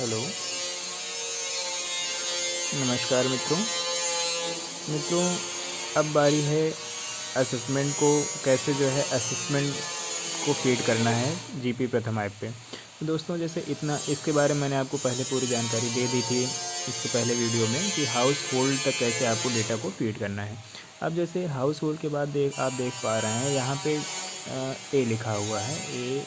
Hello, नमस्कार मित्रों। मित्रों, अब बारी है असेसमेंट को कैसे जो है असेसमेंट को फीड करना है जीपी प्रथम ऐप पे। तो दोस्तों, जैसे इतना इसके बारे में मैंने आपको पहले पूरी जानकारी दे दी थी इसके पहले वीडियो में कि हाउस होल्ड तक कैसे आपको डेटा को फीड करना है। अब जैसे हाउस होल्ड के बाद आप देख पा रहे हैं यहाँ पे ए लिखा हुआ है। ए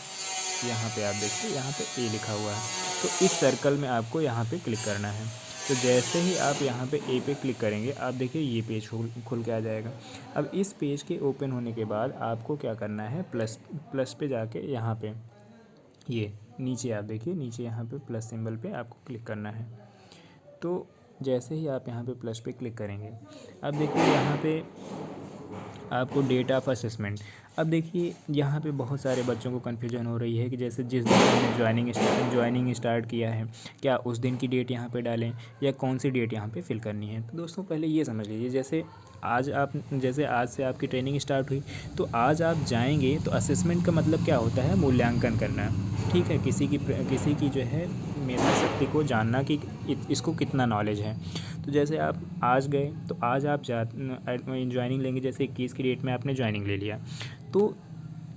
यहाँ पे आप देखिए, यहाँ पे ए लिखा हुआ है। तो इस सर्कल में आपको यहाँ पे क्लिक करना है। तो जैसे ही आप यहाँ पे ए पे क्लिक करेंगे, आप देखिए ये पेज खुल के आ जाएगा। अब इस पेज के ओपन होने के बाद आपको क्या करना है, प्लस पे जाके यहाँ पे ये नीचे आप देखिए, नीचे यहाँ पे प्लस सिंबल पे आपको क्लिक करना है। तो जैसे ही आप यहाँ पे प्लस पे क्लिक करेंगे, अब देखिए यहाँ पे आपको डेट ऑफ असेसमेंट। अब देखिए यहाँ पे बहुत सारे बच्चों को कन्फ्यूजन हो रही है कि जैसे जिस दिन हमने ज्वाइनिंग स्टार्ट किया है, क्या उस दिन की डेट यहाँ पे डालें या कौन सी डेट यहाँ पे फिल करनी है। तो दोस्तों, पहले ये समझ लीजिए, जैसे आज से आपकी ट्रेनिंग स्टार्ट हुई, तो आज आप जाएंगे तो असेसमेंट का मतलब क्या होता है, मूल्यांकन करना। ठीक है, किसी की जो है मेधा शक्ति को जानना कि इसको कितना नॉलेज है। तो जैसे आप आज गए तो आज आप ज्वाइनिंग लेंगे। जैसे 21 की डेट में आपने ज्वाइनिंग ले लिया, तो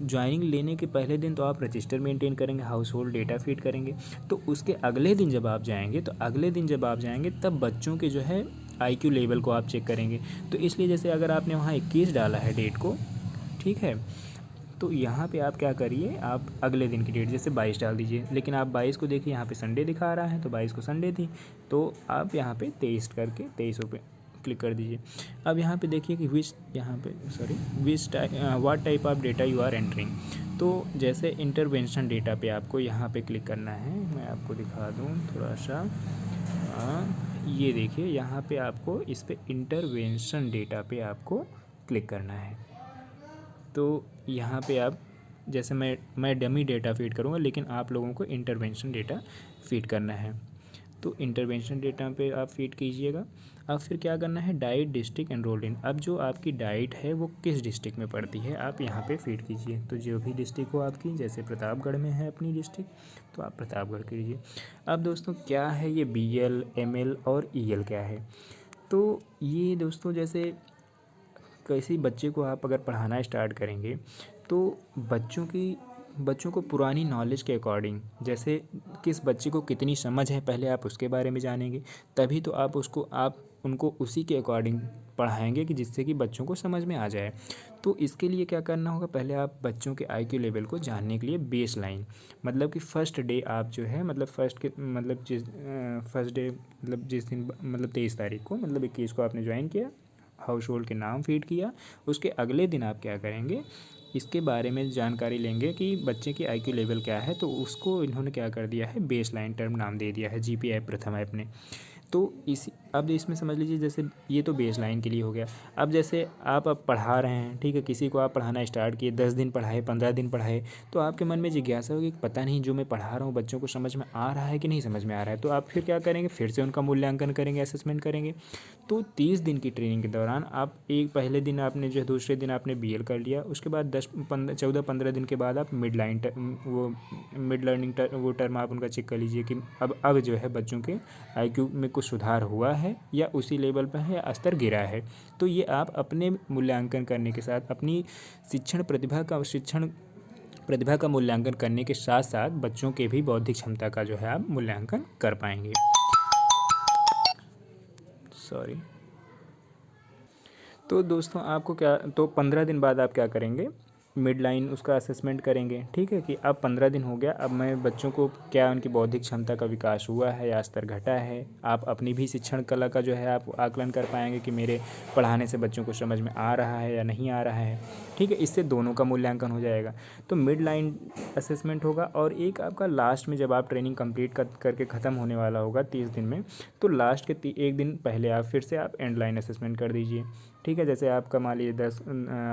ज्वाइनिंग लेने के पहले दिन तो आप रजिस्टर मेंटेन करेंगे, हाउस होल्ड डेटा फीड करेंगे। तो उसके अगले दिन जब आप जाएंगे तब बच्चों के जो है आईक्यू लेवल को आप चेक करेंगे। तो इसलिए जैसे अगर आपने वहाँ 21 डाला है डेट को, ठीक है, तो यहाँ पे आप क्या करिए, आप अगले दिन की डेट जैसे 22 डाल दीजिए। लेकिन आप 22 को देखिए, यहाँ पे संडे दिखा रहा है तो 22 को संडे थी, तो आप यहाँ पे 23 करके 23 पे क्लिक कर दीजिए। अब यहाँ पे देखिए कि what type of data you are entering. तो जैसे इंटरवेंशन डेटा पे आपको यहाँ पे क्लिक करना है। मैं आपको दिखा दूँ थोड़ा सा। ये देखिए, यहाँ पे आपको इस पर इंटरवेंशन डेटा पे आपको क्लिक करना है। तो यहाँ पे आप जैसे मैं डमी डेटा फीड करूँगा, लेकिन आप लोगों को इंटरवेंशन डेटा फीड करना है। तो इंटरवेंशन डेटा पे आप फीड कीजिएगा। अब फिर क्या करना है, डाइट डिस्ट्रिक्ट एनरोल्ड इन। अब जो आपकी डाइट है वो किस डिस्ट्रिक्ट में पड़ती है, आप यहाँ पे फीड कीजिए। तो जो भी डिस्ट्रिक्ट हो आपकी, जैसे प्रतापगढ़ में है अपनी डिस्ट्रिक्ट, तो आप प्रतापगढ़ कीजिए। अब दोस्तों, क्या है ये BL, ML और EL क्या है। तो ये दोस्तों, जैसे किसी बच्चे को आप अगर पढ़ाना स्टार्ट करेंगे, तो बच्चों को पुरानी नॉलेज के अकॉर्डिंग, जैसे किस बच्चे को कितनी समझ है पहले आप उसके बारे में जानेंगे, तभी तो आप उनको उसी के अकॉर्डिंग पढ़ाएंगे कि जिससे कि बच्चों को समझ में आ जाए। तो इसके लिए क्या करना होगा, पहले आप बच्चों के IQ लेवल को जानने के लिए बेस लाइन, मतलब कि फर्स्ट डे आप जो है, मतलब फर्स्ट डे मतलब जिस दिन, मतलब 23 तारीख को, मतलब 21 को आपने ज्वाइन किया, हाउस होल्ड के नाम फीड किया, उसके अगले दिन आप क्या करेंगे, इसके बारे में जानकारी लेंगे कि बच्चे की IQ लेवल क्या है। तो उसको इन्होंने क्या कर दिया है, बेस लाइन टर्म नाम दे दिया है जीपी ऐप प्रथम ऐप ने। तो अब इसमें समझ लीजिए, जैसे ये तो बेस लाइन के लिए हो गया। अब जैसे आप अब पढ़ा रहे हैं, ठीक है, किसी को आप पढ़ाना स्टार्ट किए, 10 दिन पढ़ाए, 15 दिन पढ़ाए, तो आपके मन में जिज्ञासा होगी कि पता नहीं जो मैं पढ़ा रहा हूँ बच्चों को समझ में आ रहा है कि नहीं समझ में आ रहा है। तो आप फिर क्या करेंगे, फिर से उनका मूल्यांकन करेंगे, असेसमेंट करेंगे। तो 30 दिन की ट्रेनिंग के दौरान आप पहले दिन आपने जो है, दूसरे दिन आपने BL कर लिया, उसके बाद 14-15 दिन के बाद आप मिड लर्निंग वो टर्म आप उनका चेक कर लीजिए कि अब जो है बच्चों के IQ में कुछ सुधार हुआ है या उसी लेवल पर है या स्तर गिरा है। तो ये आप अपने मूल्यांकन करने के साथ, अपनी शिक्षण प्रतिभा का मूल्यांकन करने के साथ साथ बच्चों के भी बौद्धिक क्षमता का जो है आप मूल्यांकन कर पाएंगे। सॉरी। तो दोस्तों, आपको क्या, तो 15 दिन बाद आप क्या करेंगे, मिड लाइन उसका असेसमेंट करेंगे। ठीक है, कि अब 15 दिन हो गया, अब मैं बच्चों को क्या उनकी बौद्धिक क्षमता का विकास हुआ है या स्तर घटा है। आप अपनी भी शिक्षण कला का जो है आप आकलन कर पाएंगे कि मेरे पढ़ाने से बच्चों को समझ में आ रहा है या नहीं आ रहा है। ठीक है, इससे दोनों का मूल्यांकन हो जाएगा। तो मिड लाइन असेसमेंट होगा, और एक आपका लास्ट में, जब आप ट्रेनिंग कंप्लीट करके ख़त्म होने वाला होगा 30 दिन में, तो लास्ट के एक दिन पहले आप फिर से आप एंड लाइन असेसमेंट कर दीजिए। ठीक है, जैसे आपका मान लीजिए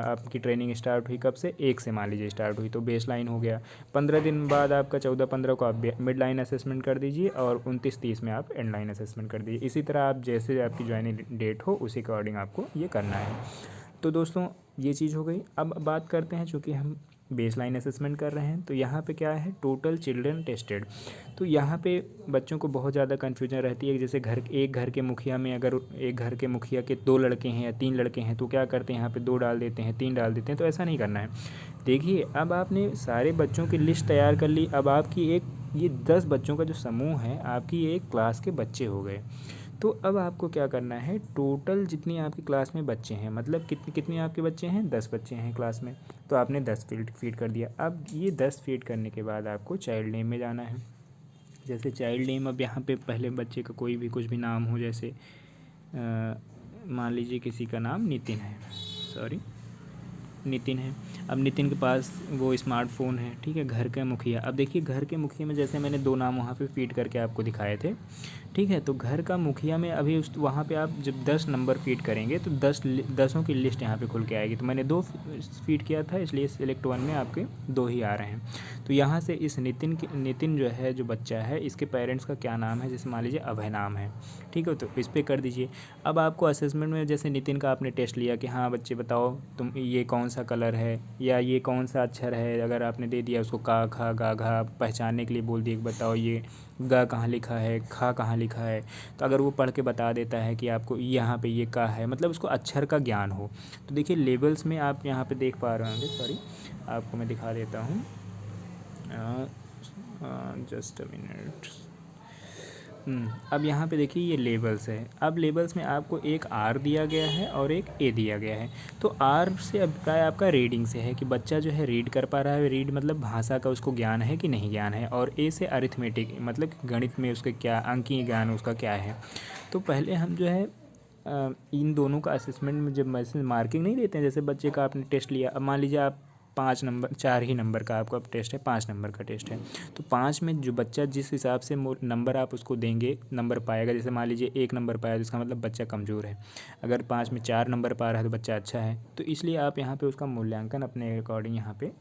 आपकी ट्रेनिंग स्टार्ट हुई कब से, 1 से मान लीजिए स्टार्ट हुई, तो बेस लाइन हो गया। 15 दिन बाद आपका 14-15 को आप मिड लाइन असेसमेंट कर दीजिए, और 29-30 में आप एंड लाइन असेसमेंट कर दीजिए। इसी तरह आप जैसे आपकी ज्वाइनिंग डेट हो उसी अकॉर्डिंग आपको ये करना है। तो दोस्तों, ये चीज़ हो गई। अब बात करते हैं, चूँकि हम बेसलाइन असेसमेंट कर रहे हैं। तो यहाँ पे क्या है, टोटल चिल्ड्रन टेस्टेड। तो यहाँ पे बच्चों को बहुत ज़्यादा कन्फ्यूजन रहती है, जैसे एक घर के मुखिया में अगर एक घर के मुखिया के 2 लड़के हैं या 3 लड़के हैं तो क्या करते हैं, यहाँ पे 2 डाल देते हैं, 3 डाल देते हैं। तो ऐसा नहीं करना है। देखिए, अब आपने सारे बच्चों की लिस्ट तैयार कर ली। अब आपकी एक ये 10 बच्चों का जो समूह है, आपकी एक क्लास के बच्चे हो गए। तो अब आपको क्या करना है, टोटल जितनी आपकी क्लास में बच्चे हैं, मतलब कितने आपके बच्चे हैं, 10 बच्चे हैं क्लास में, तो आपने 10 फीड कर दिया। अब ये 10 फीड करने के बाद आपको चाइल्ड नेम में जाना है। जैसे चाइल्ड नेम, अब यहाँ पे पहले बच्चे का कोई भी कुछ भी नाम हो, जैसे मान लीजिए किसी का नाम नितिन है, नितिन है। अब नितिन के पास वो स्मार्टफ़ोन है, ठीक है, घर का मुखिया। अब देखिए, घर के मुखिया में जैसे मैंने 2 नाम वहाँ पे फीड करके आपको दिखाए थे, ठीक है। तो घर का मुखिया में अभी उस वहाँ पे आप जब 10 नंबर फीड करेंगे तो 10 की लिस्ट यहाँ पे खुल के आएगी। तो मैंने 2 फीड किया था, इसलिए सिलेक्ट 1 में आपके 2 ही आ रहे हैं। तो यहाँ से इस नितिन जो है, जो बच्चा है, इसके पेरेंट्स का क्या नाम है, जैसे मान लीजिए अभय नाम है, ठीक है। तो इस पर कर दीजिए। अब आपको असेसमेंट में जैसे नितिन का आपने टेस्ट लिया कि हाँ बच्चे बताओ तुम ये कौन सा कलर है या ये कौन सा अक्षर है, अगर आपने दे दिया उसको का खा गा घा पहचानने के लिए बोल दिया कि बताओ ये गा कहाँ लिखा है, खा कहाँ लिखा है। तो अगर वो पढ़ के बता देता है कि आपको यहाँ पे ये का है, मतलब उसको अक्षर का ज्ञान हो। तो देखिए, लेवल्स में आप यहाँ पे देख पा रहे होंगे, सॉरी आपको मैं दिखा देता हूँ, जस्ट अ मिनट। अब यहाँ पे देखिए ये लेबल्स है। अब लेबल्स में आपको एक आर दिया गया है और एक ए दिया गया है। तो आर से अभिप्राय आपका रीडिंग से है कि बच्चा जो है रीड कर पा रहा है, रीड मतलब भाषा का उसको ज्ञान है कि नहीं ज्ञान है। और ए से अरिथमेटिक मतलब गणित में उसके क्या अंकीय ज्ञान उसका क्या है। तो पहले हम जो है इन दोनों का असेसमेंट में जब मैसेज मार्किंग नहीं देते हैं, जैसे बच्चे का आपने टेस्ट लिया, अब मान लीजिए आप 4 ही नंबर का आपका टेस्ट है, 5 नंबर का टेस्ट है। तो 5 में जो बच्चा जिस हिसाब से नंबर आप उसको देंगे, नंबर पाएगा, जैसे मान लीजिए 1 नंबर पाया तो इसका मतलब बच्चा कमज़ोर है। अगर 5 में 4 नंबर पा रहा है तो बच्चा अच्छा है। तो इसलिए आप यहाँ पे उसका मूल्यांकन अपने अकॉर्डिंग यहाँ पे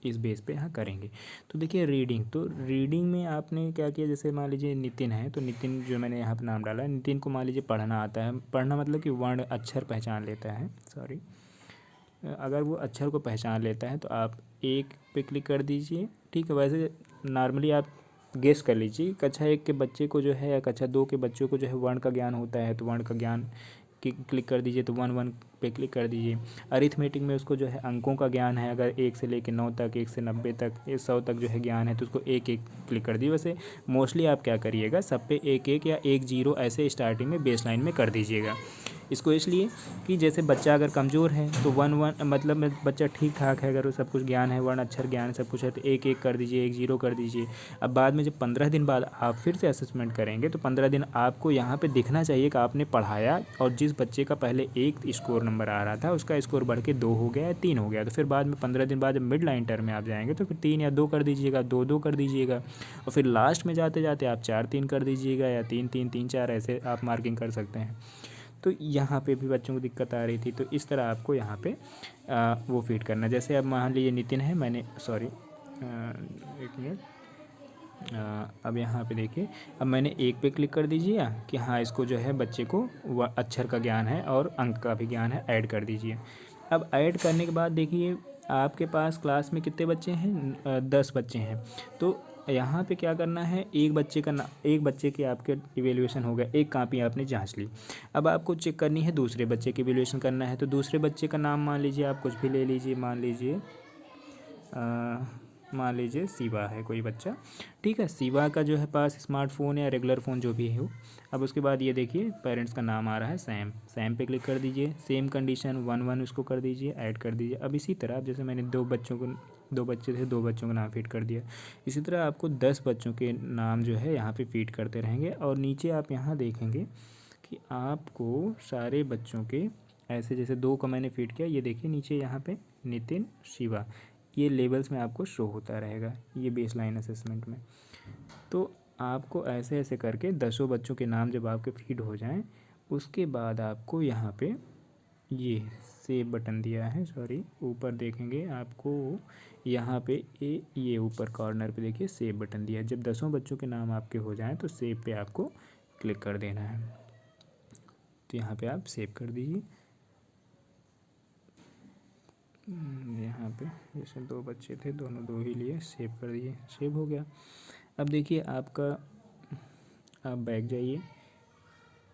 इस बेस पे यहाँ करेंगे। तो देखिए रीडिंग, तो रीडिंग में आपने क्या किया, जैसे मान लीजिए नितिन है, तो नितिन जो मैंने यहाँ पे नाम डाला है, नितिन को मान लीजिए पढ़ना आता है। पढ़ना मतलब कि वर्ण अक्षर पहचान लेता है, सॉरी, अगर वो अक्षर को पहचान लेता है तो आप 1 पे क्लिक कर दीजिए, ठीक है। वैसे नॉर्मली आप गेस कर लीजिए, कक्षा 1 के बच्चे को जो है या कक्षा 2 के बच्चों को जो है वर्ण का ज्ञान होता है, तो वर्ण का ज्ञान क्लिक कर दीजिए, तो 1 पे क्लिक कर दीजिए। अरिथमेटिक में उसको जो है अंकों का ज्ञान है, अगर 1 से लेकर 9 तक, 1 से 90 तक, 100 तक जो है ज्ञान है, तो उसको 1 क्लिक कर दीजिए। वैसे मोस्टली आप क्या करिएगा, सब पे 1 या 1 ऐसे स्टार्टिंग में बेसलाइन में कर दीजिएगा। इसको इसलिए कि जैसे बच्चा अगर कमज़ोर है तो 1 मतलब बच्चा ठीक ठाक है, अगर वो सब कुछ ज्ञान है, वर्ण अक्षर ज्ञान सब कुछ है, तो 1 कर दीजिए, 1 कर दीजिए। अब बाद में जब 15 दिन बाद आप फिर से असेसमेंट करेंगे तो 15 दिन आपको यहाँ पे दिखना चाहिए कि आपने पढ़ाया, और जिस बच्चे का पहले 1 स्कोर नंबर आ रहा था उसका स्कोर बढ़ के 2 हो गया या 3 हो गया। तो फिर बाद में 15 दिन बाद जब मिड लाइन टर्म में आप जाएंगे तो फिर 3 या 2 कर दीजिएगा, 2 कर दीजिएगा, और फिर लास्ट में जाते जाते आप 4-3 कर दीजिएगा, या 3-3 3-4 ऐसे आप मार्किंग कर सकते हैं। तो यहाँ पे भी बच्चों को दिक्कत आ रही थी, तो इस तरह आपको यहाँ पे वो फीड करना। जैसे अब मान लीजिए नितिन है, मैंने सॉरी 1 मिनट, अब यहाँ पे देखिए, अब मैंने 1 पे क्लिक कर दीजिए कि हाँ इसको जो है बच्चे को वह अक्षर का ज्ञान है और अंक का भी ज्ञान है, ऐड कर दीजिए। अब ऐड करने के बाद देखिए आपके पास क्लास में कितने बच्चे हैं, 10 बच्चे हैं। तो यहाँ पे क्या करना है, एक बच्चे के आपके इवेल्यूएशन हो गया, एक कापी आपने जांच ली। अब आपको चेक करनी है दूसरे बच्चे की इवेल्यूएशन करना है। तो दूसरे बच्चे का नाम मान लीजिए आप कुछ भी ले लीजिए, मान लीजिए शिवा है कोई बच्चा, ठीक है। शिवा का जो है पास स्मार्टफ़ोन या रेगुलर फ़ोन जो भी हो। अब उसके बाद ये देखिए पेरेंट्स का नाम आ रहा है सैम पे क्लिक कर दीजिए। सेम कंडीशन 1 उसको कर दीजिए, ऐड कर दीजिए। अब इसी तरह अब जैसे मैंने 2 बच्चे थे, 2 बच्चों का नाम फीड कर दिया। इसी तरह आपको 10 बच्चों के नाम जो है यहाँ पे फीड करते रहेंगे। और नीचे आप यहाँ देखेंगे कि आपको सारे बच्चों के ऐसे, जैसे 2 का मैंने फीड किया, ये देखिए नीचे यहाँ पे नितिन शिवा, ये लेवल्स में आपको शो होता रहेगा, ये बेसलाइन असेसमेंट में। तो आपको ऐसे ऐसे करके 10 बच्चों के नाम जब आपके फीड हो जाएं, उसके बाद आपको यहाँ पे ये सेव बटन दिया है, सॉरी ऊपर देखेंगे आपको यहाँ पे ये ऊपर कॉर्नर पे देखिए सेव बटन दिया है। जब 10 बच्चों के नाम आपके हो जाएं तो सेव पे आपको क्लिक कर देना है। तो यहाँ पे आप सेव कर दीजिए। यहाँ पे जैसे 2 बच्चे थे, दोनों 2 ही लिए, सेव कर दिए, सेव हो गया। अब देखिए आपका, आप बैक जाइए।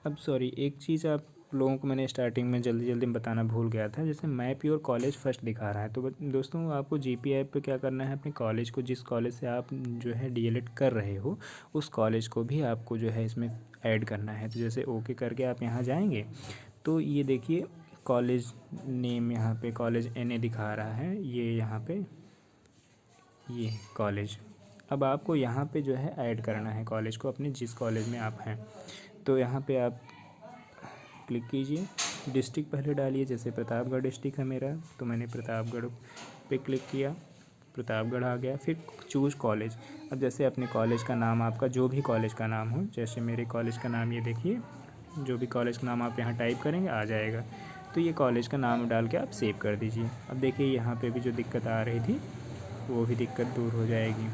अब सॉरी, एक चीज़ आप लोगों को मैंने स्टार्टिंग में जल्दी जल्दी में बताना भूल गया था। जैसे मैप योर कॉलेज फर्स्ट दिखा रहा है, तो दोस्तों आपको जीपी ऐप पे क्या करना है, अपने कॉलेज को, जिस कॉलेज से आप जो है डीएलएड कर रहे हो उस कॉलेज को भी आपको जो है इसमें ऐड करना है। तो जैसे ओके करके आप यहाँ जाएंगे तो ये देखिए कॉलेज नेम यहाँ पे कॉलेज एनए दिखा रहा है, ये यहाँ पे ये कॉलेज। अब आपको यहाँ पे जो है ऐड करना है कॉलेज को, अपने जिस कॉलेज में आप हैं। तो यहाँ पे आप क्लिक कीजिए, डिस्ट्रिक्ट पहले डालिए। जैसे प्रतापगढ़ डिस्ट्रिक्ट है मेरा, तो मैंने प्रतापगढ़ पे क्लिक किया, प्रतापगढ़ आ गया। फिर चूज़ कॉलेज। अब जैसे अपने कॉलेज का नाम, आपका जो भी कॉलेज का नाम हो, जैसे मेरे कॉलेज का नाम ये देखिए, जो भी कॉलेज का नाम आप यहाँ टाइप करेंगे आ जाएगा। तो ये कॉलेज का नाम डाल के आप सेव कर दीजिए। अब देखिए यहाँ पे भी जो दिक्कत आ रही थी वो भी दिक्कत दूर हो जाएगी।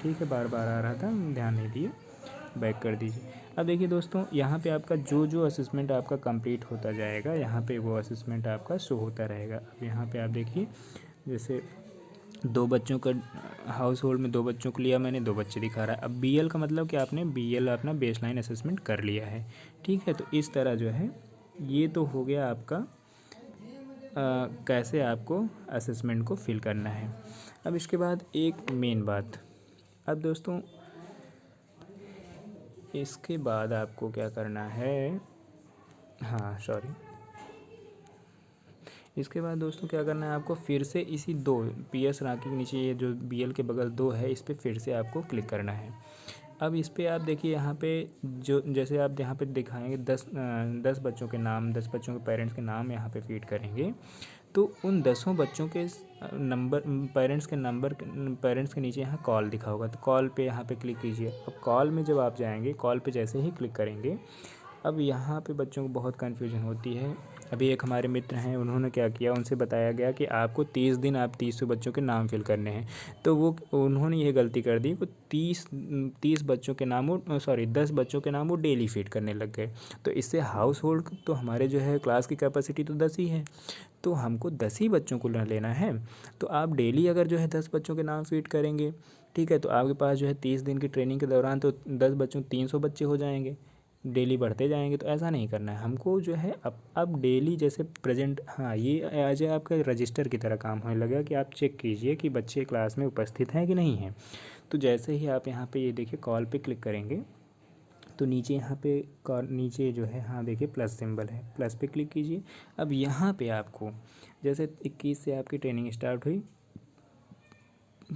ठीक है, बार बार आ रहा था, ध्यान नहीं दिए, बैक कर दीजिए। अब देखिए दोस्तों, यहाँ पे आपका जो जो असेसमेंट आपका कंप्लीट होता जाएगा, यहाँ पे वो असेसमेंट आपका शो होता रहेगा। अब यहाँ पे आप देखिए, जैसे 2 बच्चों का हाउस होल्ड में 2 बच्चों को लिया मैंने, 2 बच्चे दिखा रहा है। अब बीएल का मतलब कि आपने बीएल अपना बेसलाइन असेसमेंट कर लिया है। ठीक है, तो इस तरह जो है ये तो हो गया आपका कैसे आपको असेसमेंट को फिल करना है। अब इसके बाद एक मेन बात, अब दोस्तों इसके बाद आपको क्या करना है, हाँ सॉरी, इसके बाद दोस्तों क्या करना है आपको, फिर से इसी 2 पीएस रांकी के नीचे ये जो बीएल के बगल 2 है, इस पर फिर से आपको क्लिक करना है। अब इस पर आप देखिए, यहाँ पे जो जैसे आप यहाँ पे दिखाएंगे 10 बच्चों के नाम, 10 बच्चों के पेरेंट्स के नाम यहाँ पे फीड करेंगे, तो उन 10 बच्चों के नंबर, पेरेंट्स के नीचे यहाँ कॉल दिखा होगा, तो कॉल पे यहाँ पे क्लिक कीजिए। अब कॉल में जब आप जाएंगे, कॉल पे जैसे ही क्लिक करेंगे, अब यहाँ पे बच्चों को बहुत कन्फ्यूजन होती है। अभी एक हमारे मित्र हैं, उन्होंने क्या किया, उनसे बताया गया कि आपको 30 दिन आप 30 बच्चों के नाम फिल करने हैं, तो वो उन्होंने ये गलती कर दी, वो 30 बच्चों के नाम, वो सॉरी 10 बच्चों के नाम वो डेली फीड करने लग गए। तो इससे हाउस होल्ड, तो हमारे जो है क्लास की कैपेसिटी तो 10 ही है, तो हमको 10 ही बच्चों को लेना है। तो आप डेली अगर जो है 10 बच्चों के नाम फीड करेंगे, ठीक है, तो आपके पास जो है 30 दिन की ट्रेनिंग के दौरान तो 10 बच्चों 300 बच्चे हो जाएंगे, डेली बढ़ते जाएंगे। तो ऐसा नहीं करना है हमको, जो है अब डेली जैसे प्रेजेंट, हाँ ये एज ए आपका रजिस्टर की तरह काम होने लगा कि आप चेक कीजिए कि बच्चे क्लास में उपस्थित हैं कि नहीं हैं। तो जैसे ही आप यहाँ पे ये देखिए कॉल पे क्लिक करेंगे, तो नीचे यहाँ पे नीचे जो है, हाँ देखिए प्लस सिंबल है, प्लस पे क्लिक कीजिए। अब यहाँ पे आपको जैसे 21 से आपकी ट्रेनिंग स्टार्ट हुई,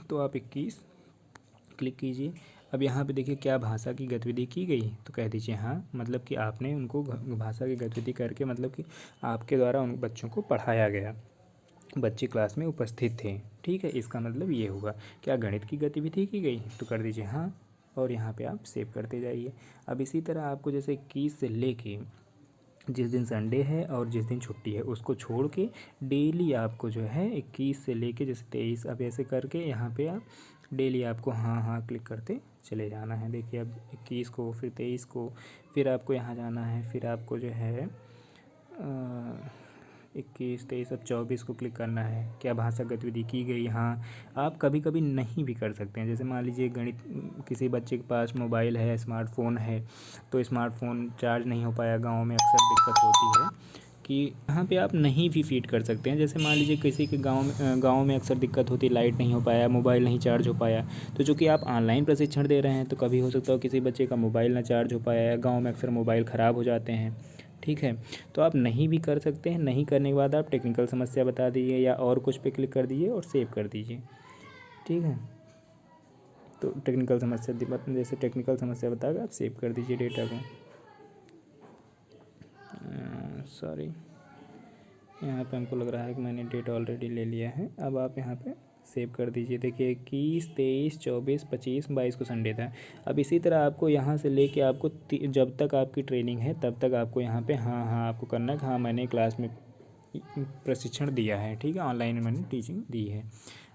तो आप 21 क्लिक कीजिए। अब यहाँ पे देखिए क्या भाषा की गतिविधि की गई, तो कह दीजिए हाँ, मतलब कि आपने उनको भाषा की गतिविधि करके, मतलब कि आपके द्वारा उन बच्चों को पढ़ाया गया, बच्चे क्लास में उपस्थित थे। ठीक है, इसका मतलब ये होगा। क्या गणित की गतिविधि की गई, तो कर दीजिए हाँ, और यहाँ पे आप सेव करते जाइए। अब इसी तरह आपको जैसे 21 से लेके जिस दिन संडे है और जिस दिन छुट्टी है उसको छोड़ के डेली आपको जो है 21 से लेके जैसे 23, अब ऐसे करके यहाँ पे आप डेली आपको हाँ हाँ क्लिक करते चले जाना है। देखिए अब 21 को, फिर 23 को, फिर आपको यहाँ जाना है, फिर आपको जो है 21, 23, अब 24 को क्लिक करना है। क्या भाषा गतिविधि की गई, हाँ। आप कभी कभी नहीं भी कर सकते हैं, जैसे मान लीजिए गणित, किसी बच्चे के पास मोबाइल है, स्मार्टफ़ोन है, तो स्मार्टफ़ोन चार्ज नहीं हो पाया, गांव में अक्सर दिक्कत होती है कि यहाँ पे आप नहीं भी फीड कर सकते हैं। जैसे मान लीजिए किसी के गांव में अक्सर दिक्कत होती है, लाइट नहीं हो पाया, मोबाइल नहीं चार्ज हो पाया, तो चूँकि आप ऑनलाइन प्रशिक्षण दे रहे हैं, तो कभी हो सकता हो किसी बच्चे का मोबाइल ना चार्ज हो पाया, या गाँव में अक्सर मोबाइल ख़राब हो जाते हैं। ठीक है, तो आप नहीं भी कर सकते हैं। नहीं करने के बाद आप टेक्निकल समस्या बता दीजिए या और कुछ पे क्लिक कर दीजिए और सेव कर दीजिए। ठीक है, तो टेक्निकल समस्या, जैसे टेक्निकल समस्या बताकर आप सेव कर दीजिए डेटा को। सॉरी, यहाँ पे हमको लग रहा है कि मैंने डेटा ऑलरेडी ले लिया है। अब आप यहाँ पे सेव कर दीजिए। देखिए 21, 23, 24, 25, 22 को संडे था। अब इसी तरह आपको यहाँ से लेके आपको जब तक आपकी ट्रेनिंग है तब तक आपको यहाँ पे हाँ हाँ आपको करना है कि हाँ मैंने क्लास में प्रशिक्षण दिया है। ठीक है, ऑनलाइन मैंने टीचिंग दी है।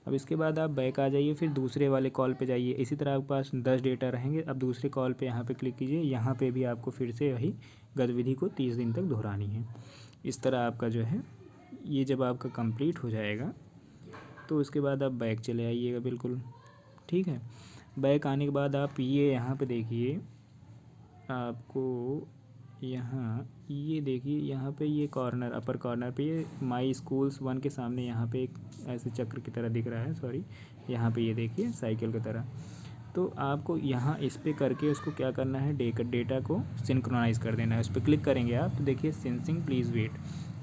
अब इसके बाद आप बैक आ जाइए, फिर दूसरे वाले कॉल पे जाइए। इसी तरह आपके पास 10 डेटा रहेंगे। अब दूसरे कॉल पे यहाँ पे क्लिक कीजिए। यहाँ पे भी आपको फिर से वही गतिविधि को 30 दिन तक दोहरानी है। इस तरह आपका जो है ये जब आपका कंप्लीट हो जाएगा तो उसके बाद आप बैक चले आइएगा बिल्कुल, ठीक है। बैक आने के बाद आप ये यहाँ पे देखिए, आपको यहाँ ये देखिए, यहाँ पे ये कॉर्नर, अपर कॉर्नर पे ये माई स्कूल्स 1 के सामने यहाँ पे एक ऐसे चक्र की तरह दिख रहा है, सॉरी, यहाँ पे ये देखिए साइकिल की तरह। तो आपको यहाँ इस पे करके उसको क्या करना है, डेटा को सिंक्रोनाइज़ कर देना है। उस पर क्लिक करेंगे आप तो देखिए सेंसिंग प्लीज़ वेट,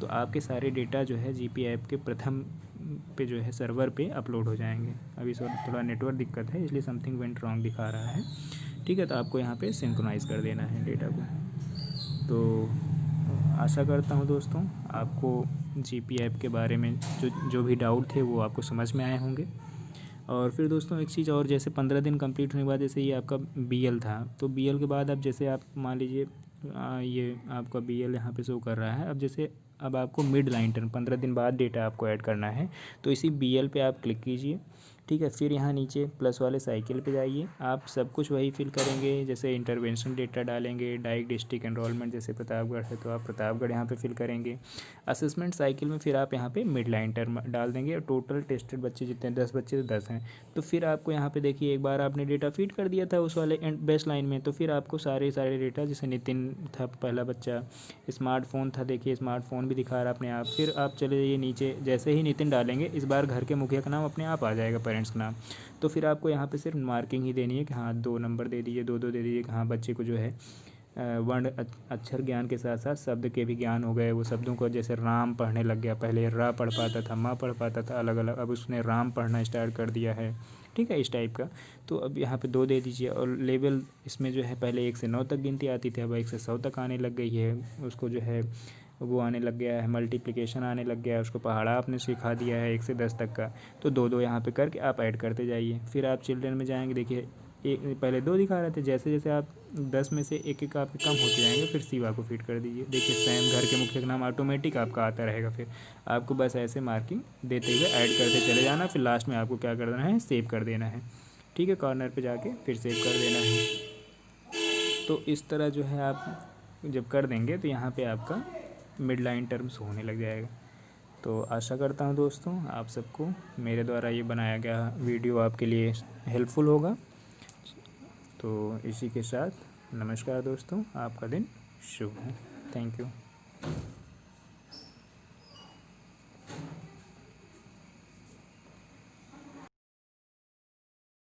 तो आपके सारे डेटा जो है जीपी ऐप के प्रथम पे जो है सर्वर पे अपलोड हो जाएंगे। अभी थोड़ा नेटवर्क दिक्कत है इसलिए समथिंग वेंट रॉन्ग दिखा रहा है, ठीक है। तो आपको यहाँ पे सिंक्रोनाइज़ कर देना है डेटा को। तो आशा करता हूँ दोस्तों आपको जीपी ऐप के बारे में जो भी डाउट थे वो आपको समझ में आए होंगे। और फिर दोस्तों एक चीज़ और, जैसे 15 दिन कंप्लीट होने के बाद जैसे ये आपका बीएल था, तो बीएल के बाद अब जैसे आप मान लीजिए ये आपका बीएल यहाँ पे शो कर रहा है। अब जैसे अब आपको मिड लाइन टर्म 15 दिन बाद डेटा आपको ऐड करना है, तो इसी बीएल पे आप क्लिक कीजिए, ठीक है। फिर यहाँ नीचे प्लस वाले साइकिल पे जाइए, आप सब कुछ वही फिल करेंगे, जैसे इंटरवेंशन डेटा डालेंगे, डाइक डिस्ट्रिक्ट एनरोलमेंट जैसे प्रतापगढ़ है तो आप प्रतापगढ़ यहाँ पे फिल करेंगे। असेसमेंट साइकिल में फिर आप यहाँ पे मिड लाइन टर्म डाल देंगे, और टोटल टेस्टेड बच्चे जितने 10 बच्चे तो 10 हैं। तो फिर आपको यहाँ पे देखिए एक बार आपने डेटा फीड कर दिया था उस वाले बेस्ट लाइन में, तो फिर आपको सारे डेटा, जैसे नितिन था पहला बच्चा, स्मार्टफोन था, देखिए स्मार्टफोन भी दिखा रहा अपने आप। फिर आप चले जाइए नीचे, जैसे ही नितिन डालेंगे इस बार घर के मुखिया का नाम अपने आप आ जाएगा, पेरेंट्स का नाम। तो फिर आपको यहाँ पे सिर्फ मार्किंग ही देनी है कि हाँ 2 नंबर दे दीजिए, 2 2 दे दीजिए कि हाँ बच्चे को जो है वर्ण अक्षर ज्ञान के साथ साथ शब्द के भी ज्ञान हो गए। वो शब्दों को जैसे राम पढ़ने लग गया, पहले रा पढ़ पाता था, माँ पढ़ पाता था अलग अलग, अब उसने राम पढ़ना स्टार्ट कर दिया है, ठीक है, इस टाइप का। तो अब यहाँ पे 2 दे दीजिए। और लेवल इसमें जो है पहले 1 से 9 तक गिनती आती थी, अब 1 से 100 तक आने लग गई है। उसको जो है वो आने लग गया है, मल्टीप्लिकेशन आने लग गया है, उसको पहाड़ा आपने सिखा दिया है 1 से 10 तक का। तो 2 2 यहाँ पे करके आप ऐड करते जाइए। फिर आप चिल्ड्रन में जाएंगे, देखिए एक पहले 2 दिखा रहे थे, जैसे जैसे आप 10 में से एक एक आपके कम होते जाएंगे, फिर शिवा को फिट कर दीजिए, देखिए सैम घर के मुखिया का नाम ऑटोमेटिक आपका आता रहेगा। फिर आपको बस ऐसे मार्किंग देते हुए ऐड करते चले जाना, फिर लास्ट में आपको क्या कर देना है, सेव कर देना है, ठीक है। कॉर्नर पे जाके फिर सेव कर देना है। तो इस तरह जो है आप जब कर देंगे तो यहाँ पे आपका मिड लाइन टर्म्स होने लग जाएगा। तो आशा करता हूँ दोस्तों आप सबको मेरे द्वारा ये बनाया गया वीडियो आपके लिए हेल्पफुल होगा। तो इसी के साथ नमस्कार दोस्तों, आपका दिन शुभ हो। Thank you.